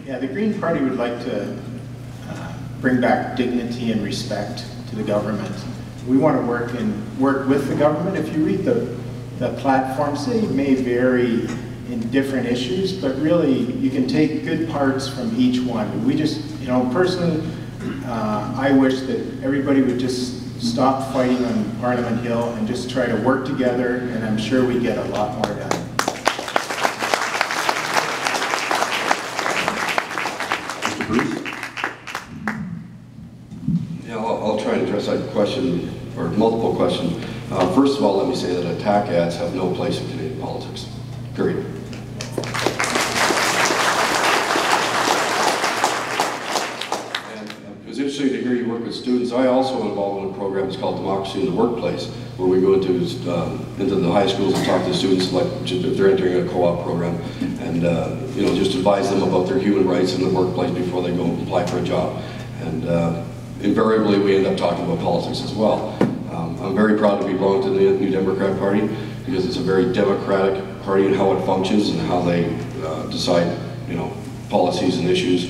Yeah, the Green Party would like to bring back dignity and respect to the government. We want to work with the government. If you read the platforms, they may vary in different issues, but really you can take good parts from each one. We just, you know, personally, I wish that everybody would just stop fighting on Parliament Hill and just try to work together, and I'm sure we get a lot more done. Mr. Bruce? Yeah, I'll try to address that question, or multiple questions. First of all, let me say that attack ads have no place in Canadian politics, period. And it was interesting to hear you work with students. I also am involved in a program that's called Democracy in the Workplace, where we go into the high schools and talk to students, like if they're entering a co-op program, and you know, just advise them about their human rights in the workplace before they go and apply for a job. And invariably, we end up talking about politics as well. I'm very proud to belong to the New Democrat Party, because it's a very democratic party in how it functions and how they decide, you know, policies and issues,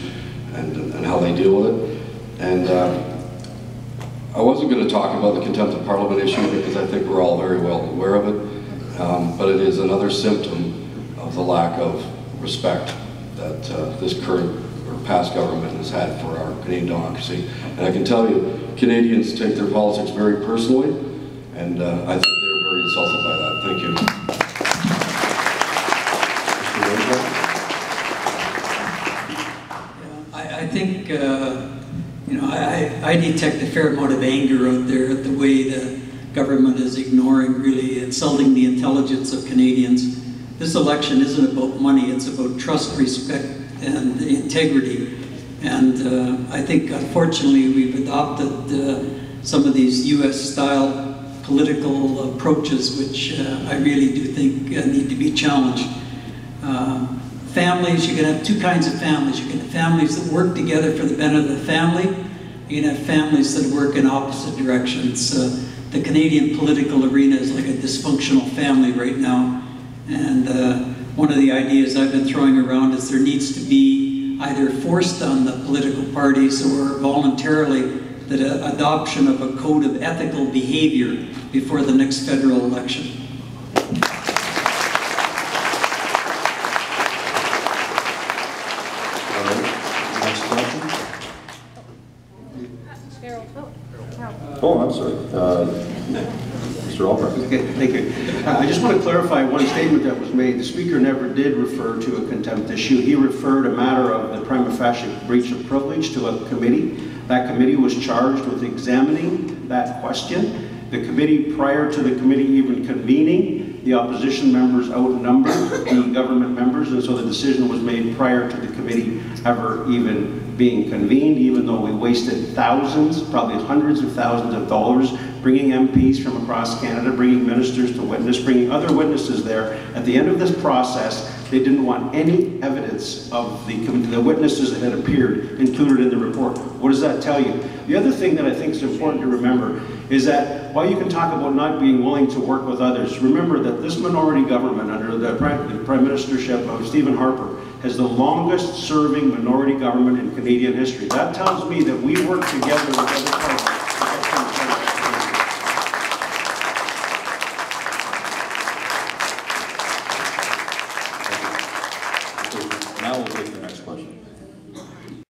and how they deal with it. And I wasn't going to talk about the contempt of Parliament issue, because I think we're all very well aware of it, but it is another symptom of the lack of respect that this current or past government has had for our Canadian democracy. And I can tell you, Canadians take their politics very personally, and I think they're very insulted by that. Thank you. I think, you know, I detect a fair amount of anger out there at the way the government is ignoring, really insulting the intelligence of Canadians. This election isn't about money, it's about trust, respect, and integrity. And I think, unfortunately, we've adopted some of these US-style political approaches, which I really do think need to be challenged. Families, you can have two kinds of families. You can have families that work together for the benefit of the family. You can have families that work in opposite directions. The Canadian political arena is like a dysfunctional family right now. And one of the ideas I've been throwing around is there needs to be either forced on the political parties or voluntarily the adoption of a code of ethical behavior before the next federal election. Oh, I'm sorry. Mr. Albrecht. Okay, thank you. I just want to clarify one statement that was made. The Speaker never did refer to a contempt issue. He referred a matter of the prima facie breach of privilege to a committee. That committee was charged with examining that question. The committee, prior to the committee even convening, the opposition members outnumbered the government members, and so the decision was made prior to the committee ever even being convened, even though we wasted thousands, probably hundreds of thousands of dollars, bringing MPs from across Canada, bringing ministers to witness, bringing other witnesses there. At the end of this process, they didn't want any evidence of the witnesses that had appeared included in the report. What does that tell you? The other thing that I think is important to remember is that while you can talk about not being willing to work with others, remember that this minority government under the Prime Ministership of Stephen Harper has the longest serving minority government in Canadian history. That tells me that we work together with other parties. Now we'll take the next question.